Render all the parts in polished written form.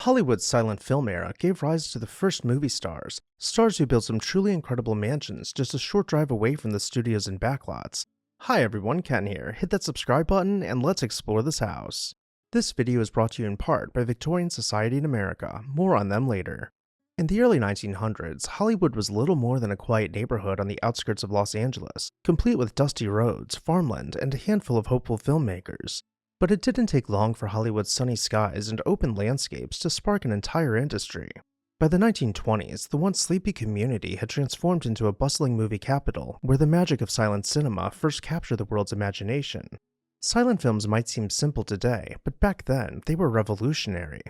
Hollywood's silent film era gave rise to the first movie stars, stars who built some truly incredible mansions just a short drive away from the studios and backlots. Hi everyone, Ken here. Hit that subscribe button and let's explore this house. This video is brought to you in part by Victorian Society in America. More on them later. In the early 1900s, Hollywood was little more than a quiet neighborhood on the outskirts of Los Angeles, complete with dusty roads, farmland, and a handful of hopeful filmmakers. But it didn't take long for Hollywood's sunny skies and open landscapes to spark an entire industry. By the 1920s, the once sleepy community had transformed into a bustling movie capital where the magic of silent cinema first captured the world's imagination. Silent films might seem simple today, but back then, they were revolutionary.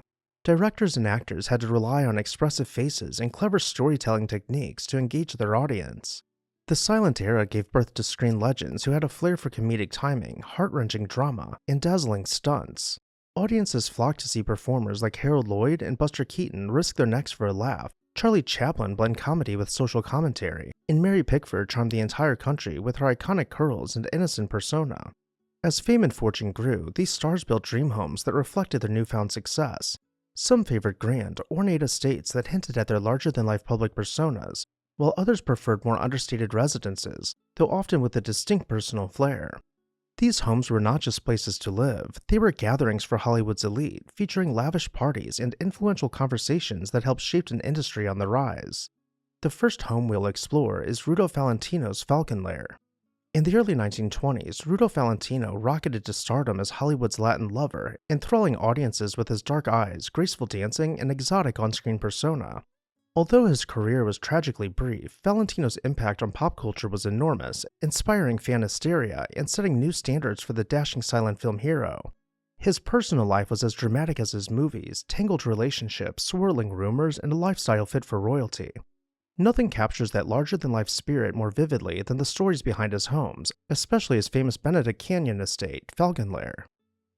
Directors and actors had to rely on expressive faces and clever storytelling techniques to engage their audience. The silent era gave birth to screen legends who had a flair for comedic timing, heart-wrenching drama, and dazzling stunts. Audiences flocked to see performers like Lloyd and Buster Keaton risk their necks for a laugh, Charlie Chaplin blend comedy with social commentary, and Mary Pickford charmed the entire country with her iconic curls and innocent persona. As fame and fortune grew, these stars built dream homes that reflected their newfound success. Some favored grand, ornate estates that hinted at their larger-than-life public personas, while others preferred more understated residences, though often with a distinct personal flair. These homes were not just places to live, they were gatherings for Hollywood's elite, featuring lavish parties and influential conversations that helped shape an industry on the rise. The first home we'll explore is Rudolph Valentino's Falcon Lair. In the early 1920s, Rudolph Valentino rocketed to stardom as Hollywood's Latin lover, enthralling audiences with his dark eyes, graceful dancing, and exotic on-screen persona. Although his career was tragically brief, Valentino's impact on pop culture was enormous, inspiring fan hysteria and setting new standards for the dashing silent film hero. His personal life was as dramatic as his movies, tangled relationships, swirling rumors, and a lifestyle fit for royalty. Nothing captures that larger-than-life spirit more vividly than the stories behind his homes, especially his famous Benedict Canyon estate, Falcon Lair.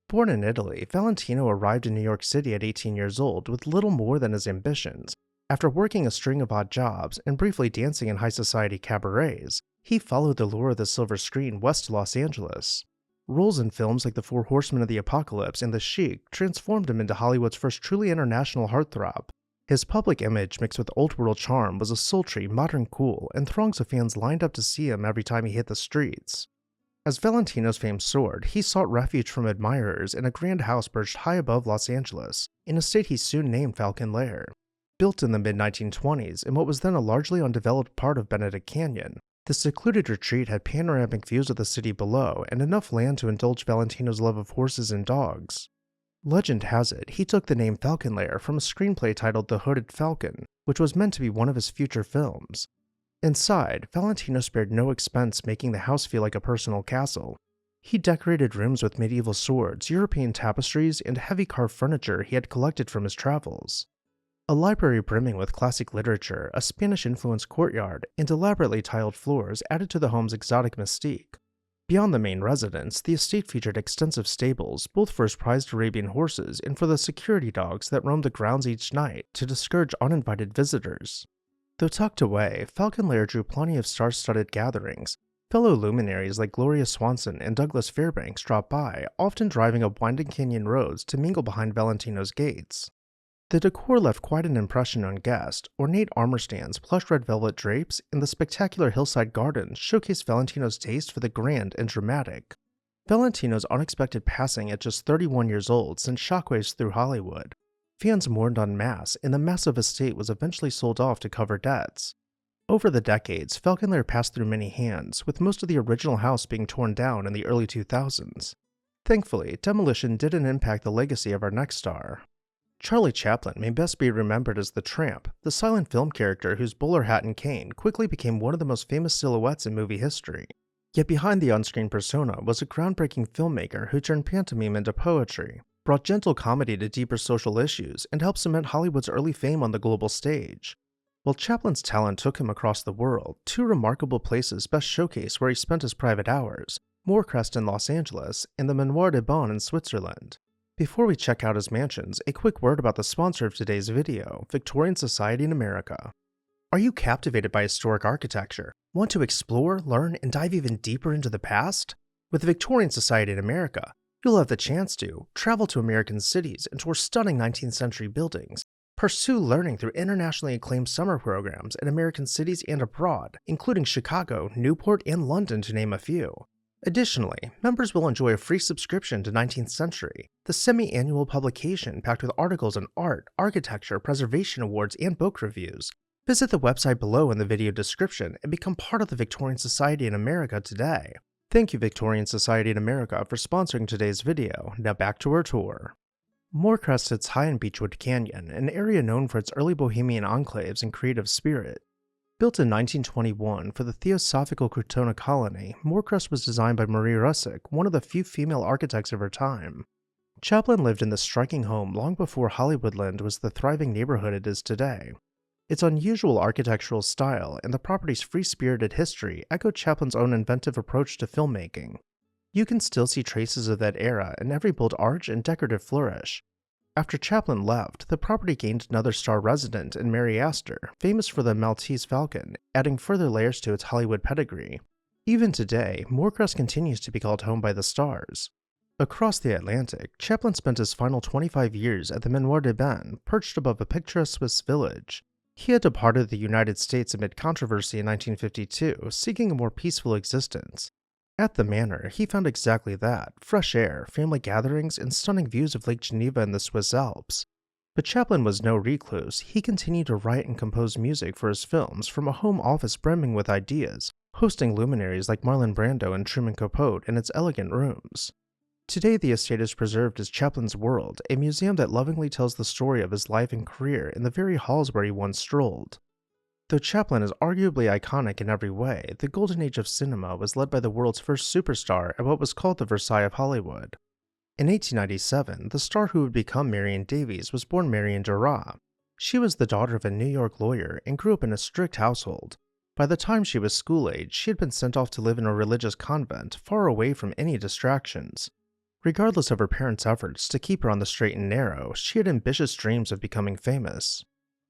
Born in Italy, Valentino arrived in New York City at 18 years old with little more than his ambitions. After working a string of odd jobs and briefly dancing in high-society cabarets, he followed the lure of the silver screen west to Los Angeles. Roles in films like The Four Horsemen of the Apocalypse and The Sheik transformed him into Hollywood's first truly international heartthrob. His public image mixed with old-world charm was a sultry, modern cool, and throngs of fans lined up to see him every time he hit the streets. As Valentino's fame soared, he sought refuge from admirers in a grand house perched high above Los Angeles, an estate he soon named Falcon Lair. Built in the mid-1920s in what was then a largely undeveloped part of Benedict Canyon, the secluded retreat had panoramic views of the city below and enough land to indulge Valentino's love of horses and dogs. Legend has it, he took the name Falcon Lair from a screenplay titled The Hooded Falcon, which was meant to be one of his future films. Inside, Valentino spared no expense making the house feel like a personal castle. He decorated rooms with medieval swords, European tapestries, and heavy carved furniture he had collected from his travels. A library brimming with classic literature, a Spanish-influenced courtyard, and elaborately tiled floors added to the home's exotic mystique. Beyond the main residence, the estate featured extensive stables, both for his prized Arabian horses and for the security dogs that roamed the grounds each night to discourage uninvited visitors. Though tucked away, Falcon Lair drew plenty of star-studded gatherings. Fellow luminaries like Gloria Swanson and Douglas Fairbanks dropped by, often driving up winding canyon roads to mingle behind Valentino's gates. The decor left quite an impression on guests. Ornate armor stands, plush red velvet drapes, and the spectacular hillside gardens showcased Valentino's taste for the grand and dramatic. Valentino's unexpected passing at just 31 years old sent shockwaves through Hollywood. Fans mourned en masse, and the massive estate was eventually sold off to cover debts. Over the decades, Falcon Lair passed through many hands, with most of the original house being torn down in the early 2000s. Thankfully, demolition didn't impact the legacy of our next star. Charlie Chaplin may best be remembered as the Tramp, the silent film character whose bowler hat and cane quickly became one of the most famous silhouettes in movie history. Yet behind the on-screen persona was a groundbreaking filmmaker who turned pantomime into poetry, brought gentle comedy to deeper social issues, and helped cement Hollywood's early fame on the global stage. While Chaplin's talent took him across the world, two remarkable places best showcase where he spent his private hours: Moorcrest in Los Angeles and the Manoir de Bonn in Switzerland. Before we check out his mansions, a quick word about the sponsor of today's video, Victorian Society in America. Are you captivated by historic architecture? Want to explore, learn, and dive even deeper into the past? With the Victorian Society in America, You'll have the chance to travel to American cities and tour stunning 19th century buildings, pursue learning through internationally acclaimed summer programs in American cities and abroad, including Chicago, Newport, and London to name a few. Additionally, members will enjoy a free subscription to 19th Century, the semi-annual publication packed with articles on art, architecture, preservation awards, and book reviews. Visit the website below in the video description and become part of the Victorian Society in America today. Thank you, Victorian Society in America, for sponsoring today's video. Now back to our tour. Moorcrest sits high in Beechwood Canyon, an area known for its early bohemian enclaves and creative spirit. Built in 1921 for the Theosophical Crotona colony, Moorcrest was designed by Marie Russick, one of the few female architects of her time. Chaplin lived in this striking home long before Hollywoodland was the thriving neighborhood it is today. Its unusual architectural style and the property's free-spirited history echo Chaplin's own inventive approach to filmmaking. You can still see traces of that era in every bold arch and decorative flourish. After Chaplin left, the property gained another star resident in Mary Astor, famous for the Maltese Falcon, adding further layers to its Hollywood pedigree. Even today, Moorcrest continues to be called home by the stars. Across the Atlantic, Chaplin spent his final 25 years at the Manoir de Bain, perched above a picturesque Swiss village. He had departed the United States amid controversy in 1952, seeking a more peaceful existence. At the manor, he found exactly that: fresh air, family gatherings, and stunning views of Lake Geneva and the Swiss Alps. But Chaplin was no recluse. He continued to write and compose music for his films from a home office brimming with ideas, hosting luminaries like Marlon Brando and Truman Capote in its elegant rooms. Today, the estate is preserved as Chaplin's World, a museum that lovingly tells the story of his life and career in the very halls where he once strolled. Though Chaplin is arguably iconic in every way, the golden age of cinema was led by the world's first superstar at what was called the Versailles of Hollywood. In 1897, the star who would become Marion Davies was born Marion Davies. She was the daughter of a New York lawyer and grew up in a strict household. By the time she was school-age, she had been sent off to live in a religious convent, far away from any distractions. Regardless of her parents' efforts to keep her on the straight and narrow, she had ambitious dreams of becoming famous.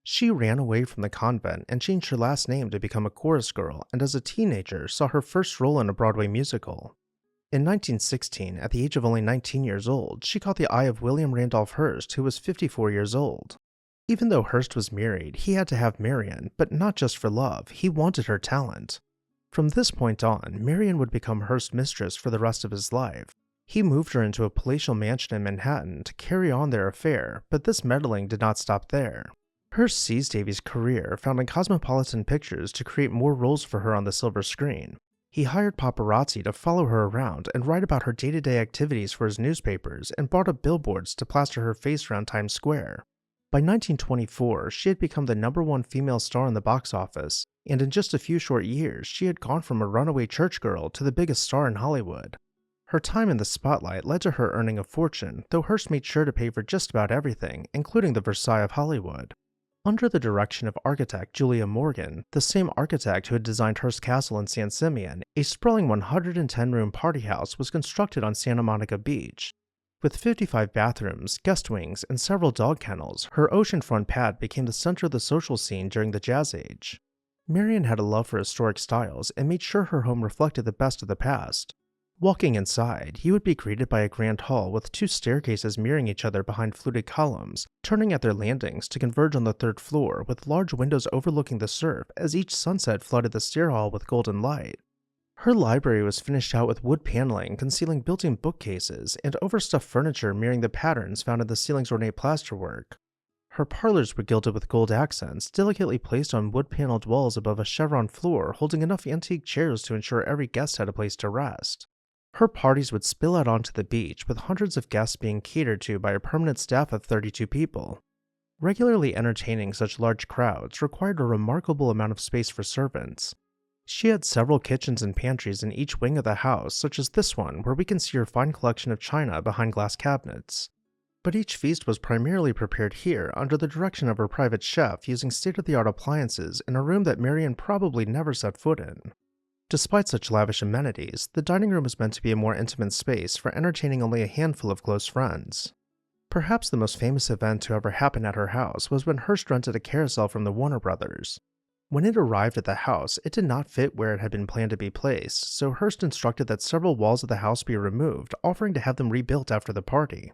She ran away from the convent and changed her last name to become a chorus girl, and as a teenager saw her first role in a Broadway musical. In 1916, at the age of only 19 years old, she caught the eye of William Randolph Hearst, who was 54 years old. Even though Hearst was married, he had to have Marion, but not just for love, he wanted her talent. From this point on, Marion would become Hearst's mistress for the rest of his life. He moved her into a palatial mansion in Manhattan to carry on their affair, but this meddling did not stop there. Hearst seized Davies' career, founding Cosmopolitan Pictures to create more roles for her on the silver screen. He hired paparazzi to follow her around and write about her day-to-day activities for his newspapers, and brought up billboards to plaster her face around Times Square. By 1924, she had become the #1 female star in the box office, and in just a few short years, she had gone from a runaway church girl to the biggest star in Hollywood. Her time in the spotlight led to her earning a fortune, though Hearst made sure to pay for just about everything, including the Versailles of Hollywood. Under the direction of architect Julia Morgan, the same architect who had designed Hearst Castle in San Simeon, a sprawling 110-room party house was constructed on Santa Monica Beach. With 55 bathrooms, guest wings, and several dog kennels, her oceanfront pad became the center of the social scene during the Jazz Age. Marion had a love for historic styles and made sure her home reflected the best of the past. Walking inside, you would be greeted by a grand hall with 2 staircases mirroring each other behind fluted columns, turning at their landings to converge on the 3rd floor with large windows overlooking the surf as each sunset flooded the stair hall with golden light. Her library was finished out with wood paneling concealing built-in bookcases and overstuffed furniture mirroring the patterns found in the ceiling's ornate plasterwork. Her parlors were gilded with gold accents, delicately placed on wood-paneled walls above a chevron floor holding enough antique chairs to ensure every guest had a place to rest. Her parties would spill out onto the beach, with hundreds of guests being catered to by a permanent staff of 32 people. Regularly entertaining such large crowds required a remarkable amount of space for servants. She had several kitchens and pantries in each wing of the house, such as this one, where we can see her fine collection of china behind glass cabinets. But each feast was primarily prepared here under the direction of her private chef, using state-of-the-art appliances in a room that Marion probably never set foot in. Despite such lavish amenities, the dining room was meant to be a more intimate space for entertaining only a handful of close friends. Perhaps the most famous event to ever happen at her house was when Hearst rented a carousel from the Warner Brothers. When it arrived at the house, it did not fit where it had been planned to be placed, so Hearst instructed that several walls of the house be removed, offering to have them rebuilt after the party.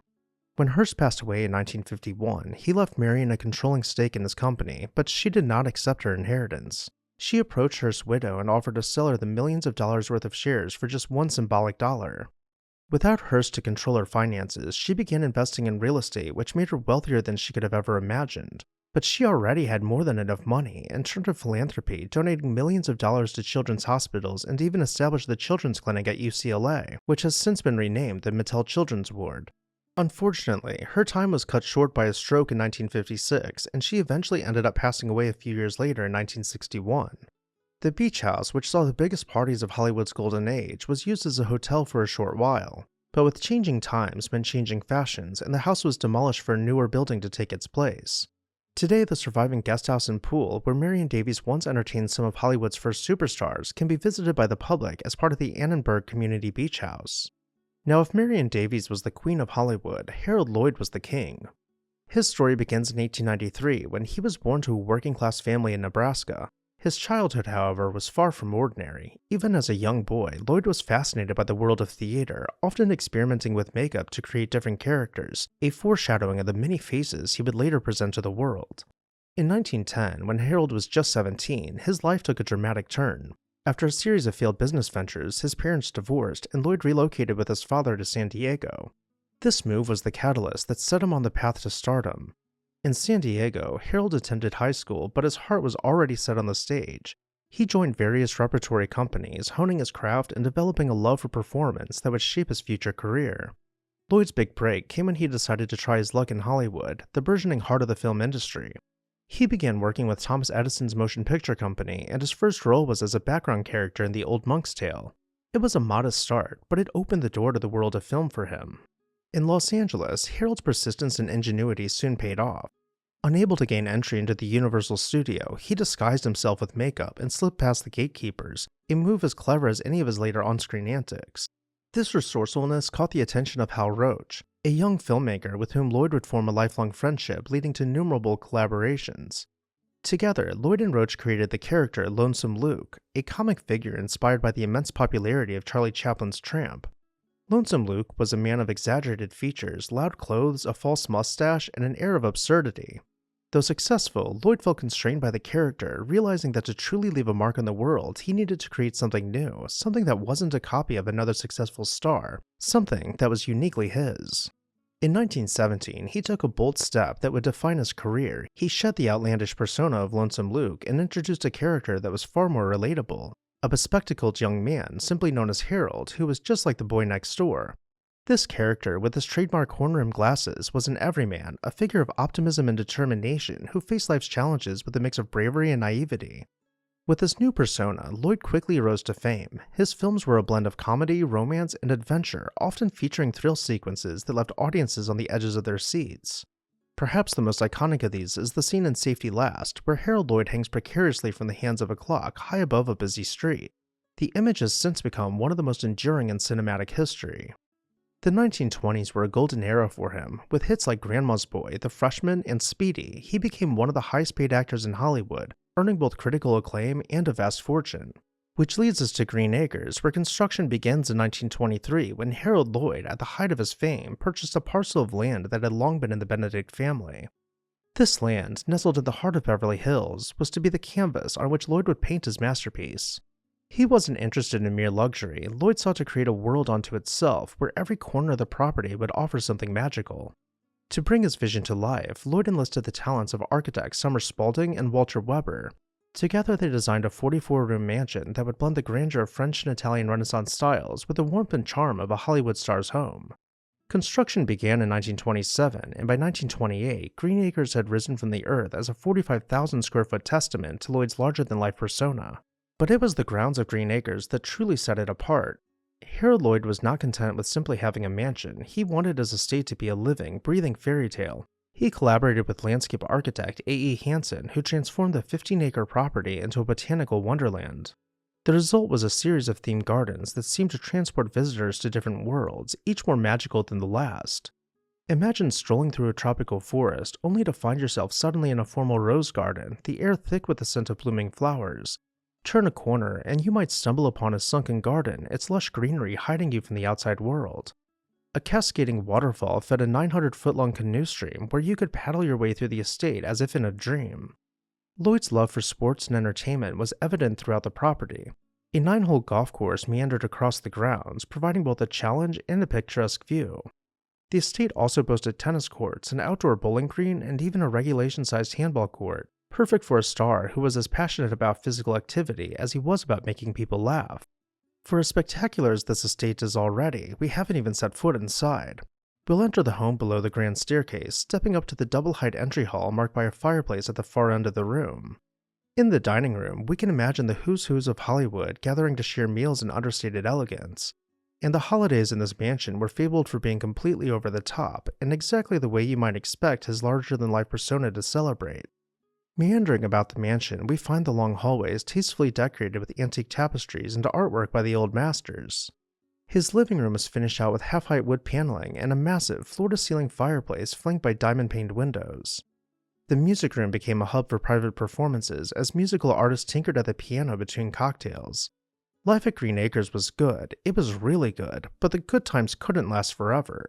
When Hearst passed away in 1951, he left Marion a controlling stake in his company, but she did not accept her inheritance. She approached Hearst's widow and offered to sell her the millions of dollars worth of shares for just one symbolic dollar. Without Hearst to control her finances, she began investing in real estate, which made her wealthier than she could have ever imagined. But she already had more than enough money and turned to philanthropy, donating millions of dollars to children's hospitals and even established the Children's Clinic at UCLA, which has since been renamed the Mattel Children's Ward. Unfortunately, her time was cut short by a stroke in 1956, and she eventually ended up passing away a few years later in 1961. The beach house, which saw the biggest parties of Hollywood's golden age, was used as a hotel for a short while. But with changing times meant changing fashions, and the house was demolished for a newer building to take its place. Today, the surviving guest house and pool, where Marion Davies once entertained some of Hollywood's first superstars, can be visited by the public as part of the Annenberg Community Beach House. Now, if Marion Davies was the queen of Hollywood, Harold Lloyd was the king. His story begins in 1893 when he was born to a working-class family in Nebraska. His childhood, however, was far from ordinary. Even as a young boy, Lloyd was fascinated by the world of theater, often experimenting with makeup to create different characters, a foreshadowing of the many faces he would later present to the world. In 1910, when Harold was just 17, his life took a dramatic turn. After a series of failed business ventures, his parents divorced, and Lloyd relocated with his father to San Diego. This move was the catalyst that set him on the path to stardom. In San Diego, Harold attended high school, but his heart was already set on the stage. He joined various repertory companies, honing his craft and developing a love for performance that would shape his future career. Lloyd's big break came when he decided to try his luck in Hollywood, the burgeoning heart of the film industry. He began working with Thomas Edison's motion picture company, and his first role was as a background character in The Old Monk's Tale. It was a modest start, but it opened the door to the world of film for him. In Los Angeles, Harold's persistence and ingenuity soon paid off. Unable to gain entry into the Universal Studio, he disguised himself with makeup and slipped past the gatekeepers, a move as clever as any of his later on-screen antics. This resourcefulness caught the attention of Hal Roach, a young filmmaker with whom Lloyd would form a lifelong friendship, leading to innumerable collaborations. Together, Lloyd and Roach created the character Lonesome Luke, a comic figure inspired by the immense popularity of Charlie Chaplin's Tramp. Lonesome Luke was a man of exaggerated features, loud clothes, a false mustache, and an air of absurdity. Though successful, Lloyd felt constrained by the character, realizing that to truly leave a mark on the world, he needed to create something new, something that wasn't a copy of another successful star, something that was uniquely his. In 1917, he took a bold step that would define his career. He shed the outlandish persona of Lonesome Luke and introduced a character that was far more relatable. A bespectacled young man, simply known as Harold, who was just like the boy next door. This character, with his trademark horn-rimmed glasses, was an everyman, a figure of optimism and determination who faced life's challenges with a mix of bravery and naivety. With this new persona, Lloyd quickly rose to fame. His films were a blend of comedy, romance, and adventure, often featuring thrill sequences that left audiences on the edges of their seats. Perhaps the most iconic of these is the scene in Safety Last, where Harold Lloyd hangs precariously from the hands of a clock high above a busy street. The image has since become one of the most enduring in cinematic history. The 1920s were a golden era for him. With hits like Grandma's Boy, The Freshman, and Speedy, he became one of the highest-paid actors in Hollywood, earning both critical acclaim and a vast fortune. Which leads us to Green Acres, where construction begins in 1923 when Harold Lloyd, at the height of his fame, purchased a parcel of land that had long been in the Benedict family. This land, nestled in the heart of Beverly Hills, was to be the canvas on which Lloyd would paint his masterpiece. He wasn't interested in mere luxury. Lloyd sought to create a world unto itself, where every corner of the property would offer something magical. To bring his vision to life, Lloyd enlisted the talents of architects Summer Spalding and Walter Weber. Together they designed a 44-room mansion that would blend the grandeur of French and Italian Renaissance styles with the warmth and charm of a Hollywood star's home. Construction began in 1927, and by 1928, Green Acres had risen from the earth as a 45,000 square foot testament to Lloyd's larger-than-life persona. But it was the grounds of Green Acres that truly set it apart. Harold Lloyd was not content with simply having a mansion. He wanted his estate to be a living, breathing fairy tale. He collaborated with landscape architect A.E. Hansen, who transformed the 15-acre property into a botanical wonderland. The result was a series of themed gardens that seemed to transport visitors to different worlds, each more magical than the last. Imagine strolling through a tropical forest only to find yourself suddenly in a formal rose garden, the air thick with the scent of blooming flowers. Turn a corner, and you might stumble upon a sunken garden, its lush greenery hiding you from the outside world. A cascading waterfall fed a 900-foot-long canoe stream where you could paddle your way through the estate as if in a dream. Lloyd's love for sports and entertainment was evident throughout the property. A 9-hole golf course meandered across the grounds, providing both a challenge and a picturesque view. The estate also boasted tennis courts, an outdoor bowling green, and even a regulation-sized handball court, perfect for a star who was as passionate about physical activity as he was about making people laugh. For as spectacular as this estate is already, we haven't even set foot inside. We'll enter the home below the grand staircase, stepping up to the double-height entry hall marked by a fireplace at the far end of the room. In the dining room, we can imagine the who's who's of Hollywood gathering to share meals in understated elegance. And the holidays in this mansion were fabled for being completely over the top, in exactly the way you might expect his larger-than-life persona to celebrate. Meandering about the mansion, we find the long hallways tastefully decorated with antique tapestries and artwork by the old masters. His living room is finished out with half-height wood paneling and a massive, floor-to-ceiling fireplace flanked by diamond-paned windows. The music room became a hub for private performances as musical artists tinkered at the piano between cocktails. Life at Green Acres was good, it was really good, but the good times couldn't last forever.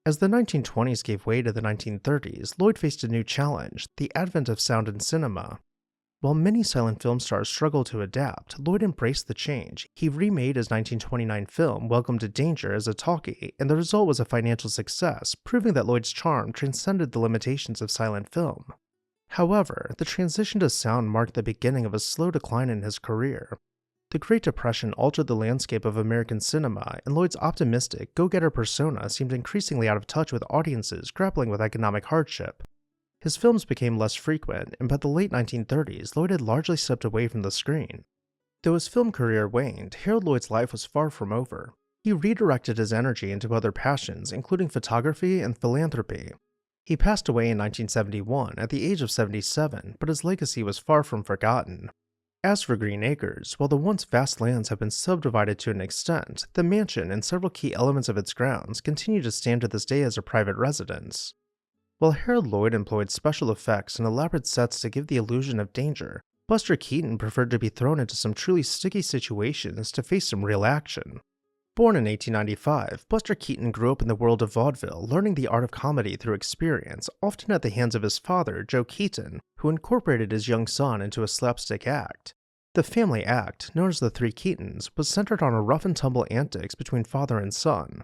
As the 1920s gave way to the 1930s, Lloyd faced a new challenge, the advent of sound in cinema. While many silent film stars struggled to adapt, Lloyd embraced the change. He remade his 1929 film Welcome to Danger as a talkie, and the result was a financial success, proving that Lloyd's charm transcended the limitations of silent film. However, the transition to sound marked the beginning of a slow decline in his career. The Great Depression altered the landscape of American cinema, and Lloyd's optimistic, go-getter persona seemed increasingly out of touch with audiences grappling with economic hardship. His films became less frequent, and by the late 1930s, Lloyd had largely stepped away from the screen. Though his film career waned, Harold Lloyd's life was far from over. He redirected his energy into other passions, including photography and philanthropy. He passed away in 1971 at the age of 77, but his legacy was far from forgotten. As for Green Acres, while the once vast lands have been subdivided to an extent, the mansion and several key elements of its grounds continue to stand to this day as a private residence. While Harold Lloyd employed special effects and elaborate sets to give the illusion of danger, Buster Keaton preferred to be thrown into some truly sticky situations to face some real action. Born in 1895, Buster Keaton grew up in the world of vaudeville, learning the art of comedy through experience, often at the hands of his father, Joe Keaton, who incorporated his young son into a slapstick act. The family act, known as the Three Keatons, was centered on a rough-and-tumble antics between father and son.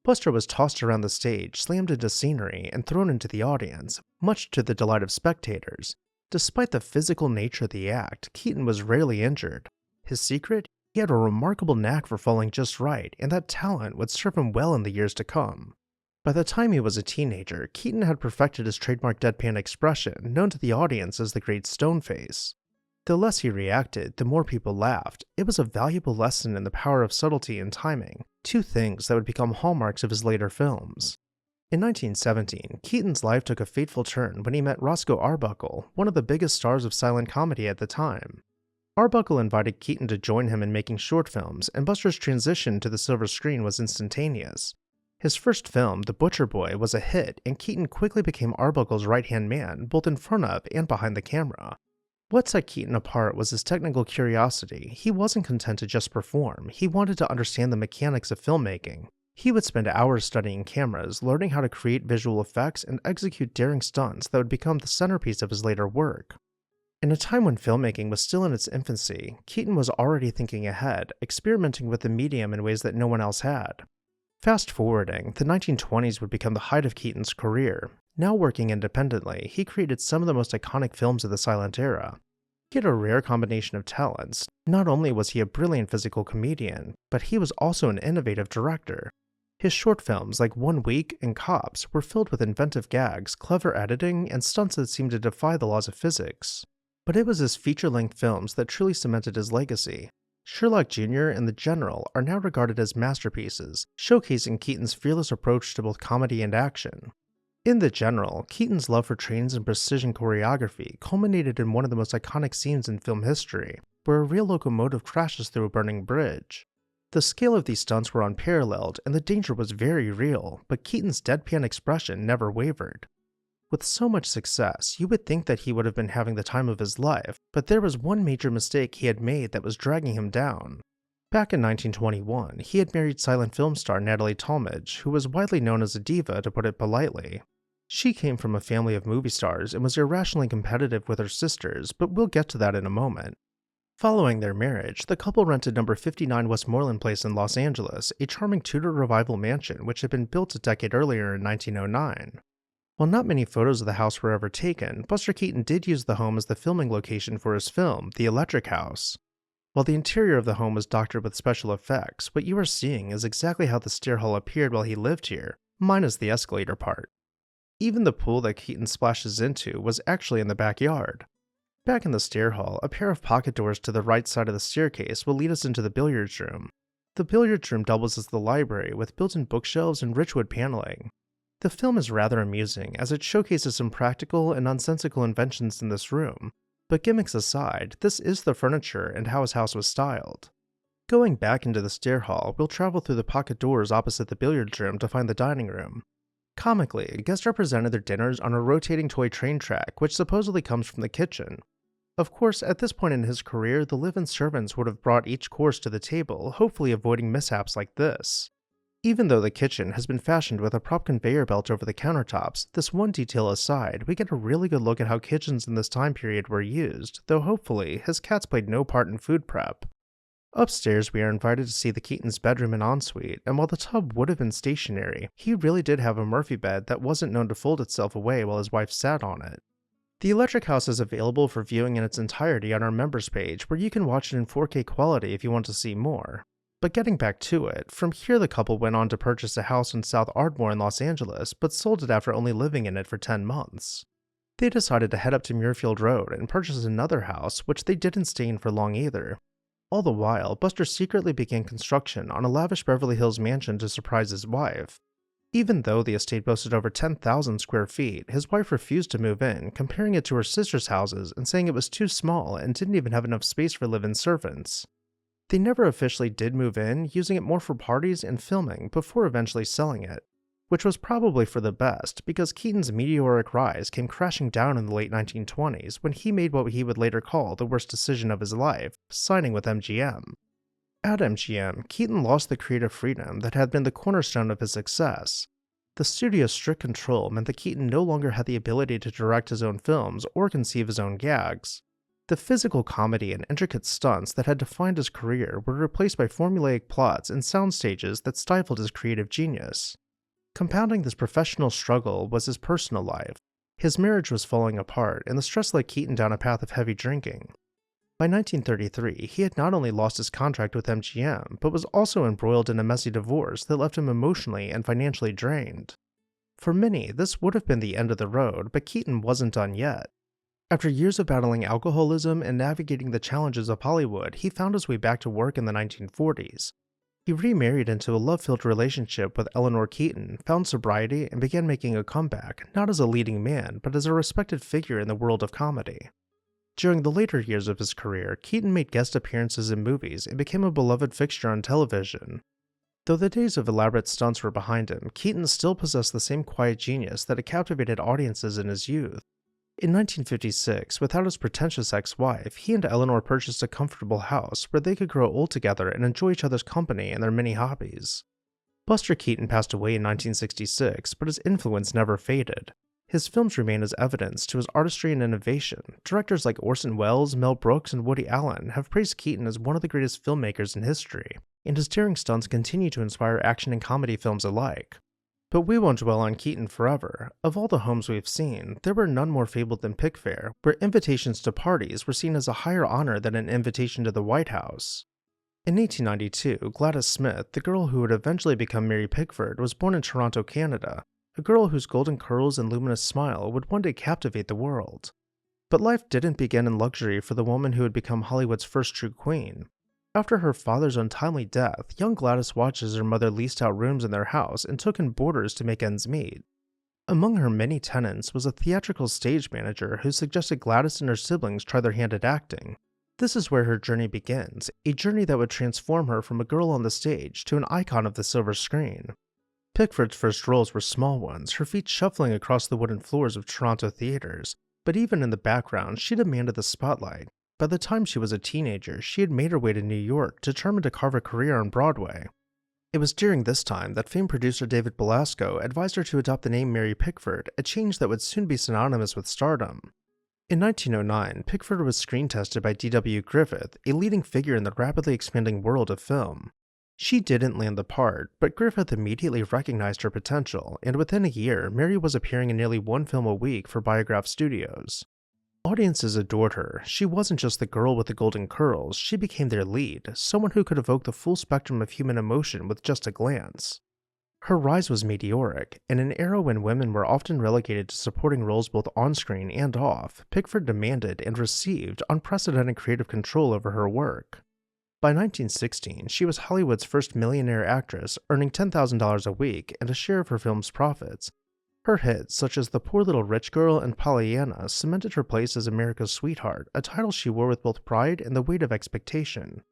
Buster was tossed around the stage, slammed into scenery, and thrown into the audience, much to the delight of spectators. Despite the physical nature of the act, Keaton was rarely injured. His secret? He had a remarkable knack for falling just right, and that talent would serve him well in the years to come. By the time he was a teenager, Keaton had perfected his trademark deadpan expression, known to the audience as the Great Stone Face. The less he reacted, the more people laughed. It was a valuable lesson in the power of subtlety and timing, two things that would become hallmarks of his later films. In 1917, Keaton's life took a fateful turn when he met Roscoe Arbuckle, one of the biggest stars of silent comedy at the time. Arbuckle invited Keaton to join him in making short films, and Buster's transition to the silver screen was instantaneous. His first film, The Butcher Boy, was a hit, and Keaton quickly became Arbuckle's right-hand man, both in front of and behind the camera. What set Keaton apart was his technical curiosity. He wasn't content to just perform, he wanted to understand the mechanics of filmmaking. He would spend hours studying cameras, learning how to create visual effects and execute daring stunts that would become the centerpiece of his later work. In a time when filmmaking was still in its infancy, Keaton was already thinking ahead, experimenting with the medium in ways that no one else had. Fast forwarding, the 1920s would become the height of Keaton's career. Now working independently, he created some of the most iconic films of the silent era. He had a rare combination of talents. Not only was he a brilliant physical comedian, but he was also an innovative director. His short films like 1 Week and Cops were filled with inventive gags, clever editing, and stunts that seemed to defy the laws of physics. But it was his feature-length films that truly cemented his legacy. Sherlock Jr. and The General are now regarded as masterpieces, showcasing Keaton's fearless approach to both comedy and action. In The General, Keaton's love for trains and precision choreography culminated in one of the most iconic scenes in film history, where a real locomotive crashes through a burning bridge. The scale of these stunts were unparalleled, and the danger was very real, but Keaton's deadpan expression never wavered. With so much success, you would think that he would have been having the time of his life, but there was one major mistake he had made that was dragging him down. Back in 1921, he had married silent film star Natalie Talmadge, who was widely known as a diva, to put it politely. She came from a family of movie stars and was irrationally competitive with her sisters, but we'll get to that in a moment. Following their marriage, the couple rented number 59 Westmoreland Place in Los Angeles, a charming Tudor revival mansion which had been built a decade earlier in 1909. While not many photos of the house were ever taken, Buster Keaton did use the home as the filming location for his film, The Electric House. While the interior of the home was doctored with special effects, what you are seeing is exactly how the stair hall appeared while he lived here, minus the escalator part. Even the pool that Keaton splashes into was actually in the backyard. Back in the stair hall, a pair of pocket doors to the right side of the staircase will lead us into the billiards room. The billiards room doubles as the library with built-in bookshelves and rich wood paneling. The film is rather amusing as it showcases some practical and nonsensical inventions in this room, but gimmicks aside, this is the furniture and how his house was styled. Going back into the stair hall, we'll travel through the pocket doors opposite the billiards room to find the dining room. Comically, guests are presented their dinners on a rotating toy train track, which supposedly comes from the kitchen. Of course, at this point in his career, the live-in servants would have brought each course to the table, hopefully avoiding mishaps like this. Even though the kitchen has been fashioned with a prop conveyor belt over the countertops, this one detail aside, we get a really good look at how kitchens in this time period were used, though hopefully, his cats played no part in food prep. Upstairs, we are invited to see the Keaton's bedroom and ensuite, and while the tub would have been stationary, he really did have a Murphy bed that wasn't known to fold itself away while his wife sat on it. The Electric House is available for viewing in its entirety on our members page, where you can watch it in 4K quality if you want to see more. But getting back to it, from here the couple went on to purchase a house in South Ardmore in Los Angeles, but sold it after only living in it for 10 months. They decided to head up to Muirfield Road and purchase another house, which they didn't stay in for long either. All the while, Buster secretly began construction on a lavish Beverly Hills mansion to surprise his wife. Even though the estate boasted over 10,000 square feet, his wife refused to move in, comparing it to her sister's houses and saying it was too small and didn't even have enough space for live-in servants. They never officially did move in, using it more for parties and filming before eventually selling it, which was probably for the best because Keaton's meteoric rise came crashing down in the late 1920s when he made what he would later call the worst decision of his life, signing with MGM. At MGM, Keaton lost the creative freedom that had been the cornerstone of his success. The studio's strict control meant that Keaton no longer had the ability to direct his own films or conceive his own gags. The physical comedy and intricate stunts that had defined his career were replaced by formulaic plots and sound stages that stifled his creative genius. Compounding this professional struggle was his personal life. His marriage was falling apart, and the stress led Keaton down a path of heavy drinking. By 1933, he had not only lost his contract with MGM, but was also embroiled in a messy divorce that left him emotionally and financially drained. For many, this would have been the end of the road, but Keaton wasn't done yet. After years of battling alcoholism and navigating the challenges of Hollywood, he found his way back to work in the 1940s. He remarried into a love-filled relationship with Eleanor Keaton, found sobriety, and began making a comeback, not as a leading man, but as a respected figure in the world of comedy. During the later years of his career, Keaton made guest appearances in movies and became a beloved fixture on television. Though the days of elaborate stunts were behind him, Keaton still possessed the same quiet genius that had captivated audiences in his youth. In 1956, without his pretentious ex-wife, he and Eleanor purchased a comfortable house where they could grow old together and enjoy each other's company and their many hobbies. Buster Keaton passed away in 1966, but his influence never faded. His films remain as evidence to his artistry and innovation. Directors like Orson Welles, Mel Brooks, and Woody Allen have praised Keaton as one of the greatest filmmakers in history, and his daring stunts continue to inspire action and comedy films alike. But we won't dwell on Keaton forever. Of all the homes we've seen, there were none more fabled than Pickfair, where invitations to parties were seen as a higher honor than an invitation to the White House. In 1892, Gladys Smith, the girl who would eventually become Mary Pickford, was born in Toronto, Canada, a girl whose golden curls and luminous smile would one day captivate the world. But life didn't begin in luxury for the woman who would become Hollywood's first true queen. After her father's untimely death, young Gladys watched as her mother leased out rooms in their house and took in boarders to make ends meet. Among her many tenants was a theatrical stage manager who suggested Gladys and her siblings try their hand at acting. This is where her journey begins, a journey that would transform her from a girl on the stage to an icon of the silver screen. Pickford's first roles were small ones, her feet shuffling across the wooden floors of Toronto theaters, but even in the background, she demanded the spotlight. By the time she was a teenager, she had made her way to New York, determined to carve a career on Broadway. It was during this time that famed producer David Belasco advised her to adopt the name Mary Pickford, a change that would soon be synonymous with stardom. In 1909, Pickford was screen tested by D.W. Griffith, a leading figure in the rapidly expanding world of film. She didn't land the part, but Griffith immediately recognized her potential, and within a year, Mary was appearing in nearly one film a week for Biograph Studios. Audiences adored her. She wasn't just the girl with the golden curls, she became their lead, someone who could evoke the full spectrum of human emotion with just a glance. Her rise was meteoric. In an era when women were often relegated to supporting roles both on-screen and off, Pickford demanded and received unprecedented creative control over her work. By 1916, she was Hollywood's first millionaire actress, earning $10,000 a week and a share of her film's profits. Her hits, such as The Poor Little Rich Girl and Pollyanna, cemented her place as America's sweetheart, a title she wore with both pride and the weight of expectation.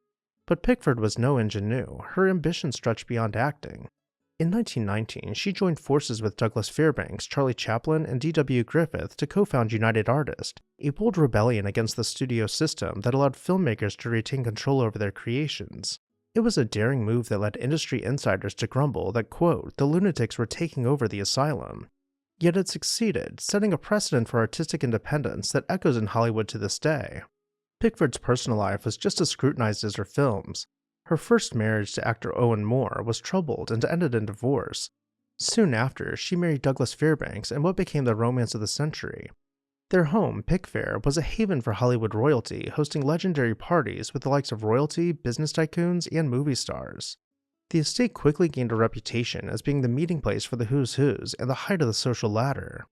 But Pickford was no ingenue. Her ambition stretched beyond acting. In 1919, she joined forces with Douglas Fairbanks, Charlie Chaplin, and D.W. Griffith to co-found United Artists, a bold rebellion against the studio system that allowed filmmakers to retain control over their creations. It was a daring move that led industry insiders to grumble that, quote, the lunatics were taking over the asylum. Yet it succeeded, setting a precedent for artistic independence that echoes in Hollywood to this day. Pickford's personal life was just as scrutinized as her films. Her first marriage to actor Owen Moore was troubled and ended in divorce. Soon after, she married Douglas Fairbanks in what became the romance of the century. Their home, Pickfair, was a haven for Hollywood royalty, hosting legendary parties with the likes of royalty, business tycoons, and movie stars. The estate quickly gained a reputation as being the meeting place for the who's who's and the height of the social ladder.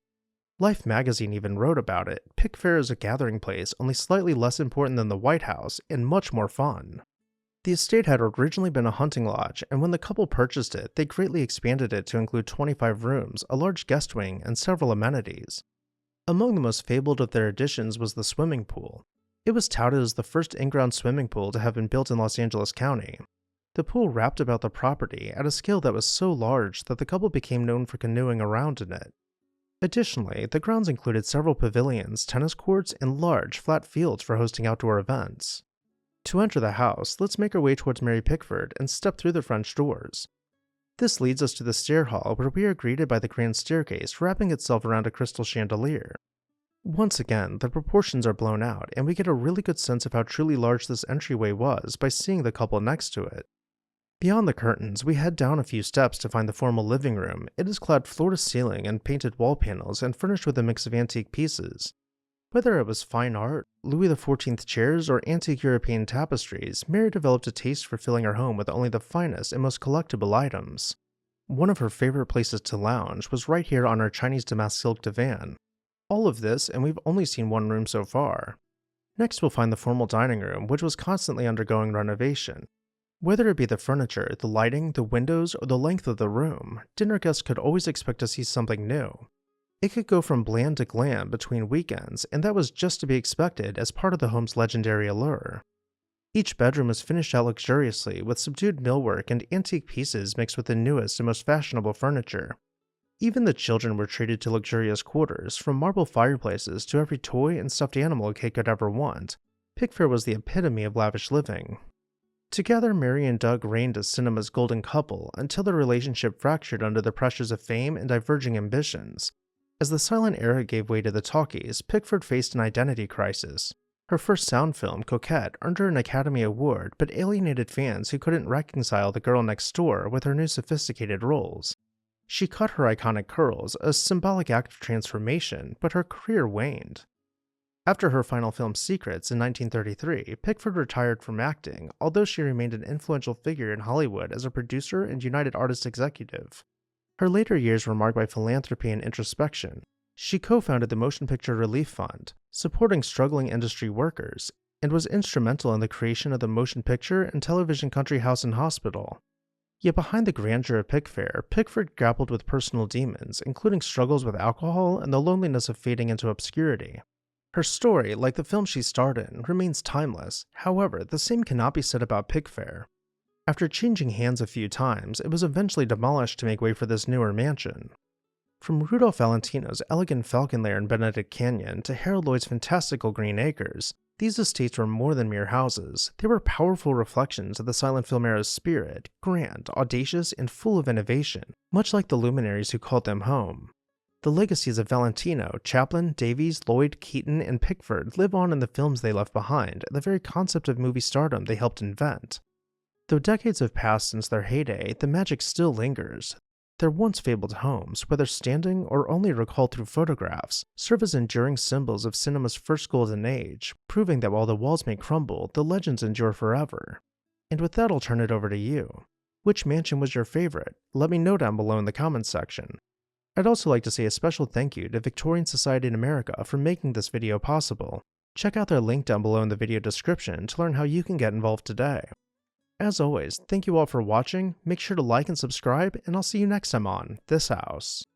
Life magazine even wrote about it. Pickfair is a gathering place only slightly less important than the White House and much more fun. The estate had originally been a hunting lodge, and when the couple purchased it, they greatly expanded it to include 25 rooms, a large guest wing, and several amenities. Among the most fabled of their additions was the swimming pool. It was touted as the first in-ground swimming pool to have been built in Los Angeles County. The pool wrapped about the property at a scale that was so large that the couple became known for canoeing around in it. Additionally, the grounds included several pavilions, tennis courts, and large, flat fields for hosting outdoor events. To enter the house, let's make our way towards Mary Pickford and step through the French doors. This leads us to the stair hall, where we are greeted by the grand staircase wrapping itself around a crystal chandelier. Once again, the proportions are blown out, and we get a really good sense of how truly large this entryway was by seeing the couple next to it. Beyond the curtains, we head down a few steps to find the formal living room. It is clad floor to ceiling in painted wall panels and furnished with a mix of antique pieces. Whether it was fine art, Louis XIV chairs, or antique European tapestries, Mary developed a taste for filling her home with only the finest and most collectible items. One of her favorite places to lounge was right here on our Chinese damask silk divan. All of this, and we've only seen one room so far. Next we'll find the formal dining room, which was constantly undergoing renovation. Whether it be the furniture, the lighting, the windows, or the length of the room, dinner guests could always expect to see something new. It could go from bland to glam between weekends, and that was just to be expected as part of the home's legendary allure. Each bedroom was finished out luxuriously with subdued millwork and antique pieces mixed with the newest and most fashionable furniture. Even the children were treated to luxurious quarters, from marble fireplaces to every toy and stuffed animal a kid could ever want. Pickfair was the epitome of lavish living. Together, Mary and Doug reigned as cinema's golden couple until their relationship fractured under the pressures of fame and diverging ambitions. As the silent era gave way to the talkies, Pickford faced an identity crisis. Her first sound film, Coquette, earned her an Academy Award, but alienated fans who couldn't reconcile the girl next door with her new sophisticated roles. She cut her iconic curls, a symbolic act of transformation, but her career waned. After her final film Secrets in 1933, Pickford retired from acting, although she remained an influential figure in Hollywood as a producer and United Artists executive. Her later years were marked by philanthropy and introspection. She co-founded the Motion Picture Relief Fund, supporting struggling industry workers, and was instrumental in the creation of the Motion Picture and Television Country House and Hospital. Yet behind the grandeur of Pickfair, Pickford grappled with personal demons, including struggles with alcohol and the loneliness of fading into obscurity. Her story, like the film she starred in, remains timeless. However, the same cannot be said about Pickfair. After changing hands a few times, it was eventually demolished to make way for this newer mansion. From Rudolph Valentino's elegant Falcon Lair in Benedict Canyon to Harold Lloyd's fantastical Green Acres, these estates were more than mere houses. They were powerful reflections of the silent film era's spirit, grand, audacious, and full of innovation, much like the luminaries who called them home. The legacies of Valentino, Chaplin, Davies, Lloyd, Keaton, and Pickford live on in the films they left behind, the very concept of movie stardom they helped invent. Though decades have passed since their heyday, the magic still lingers. Their once fabled homes, whether standing or only recalled through photographs, serve as enduring symbols of cinema's first golden age, proving that while the walls may crumble, the legends endure forever. And with that, I'll turn it over to you. Which mansion was your favorite? Let me know down below in the comments section. I'd also like to say a special thank you to Victorian Society in America for making this video possible. Check out their link down below in the video description to learn how you can get involved today. As always, thank you all for watching, make sure to like and subscribe, and I'll see you next time on This House.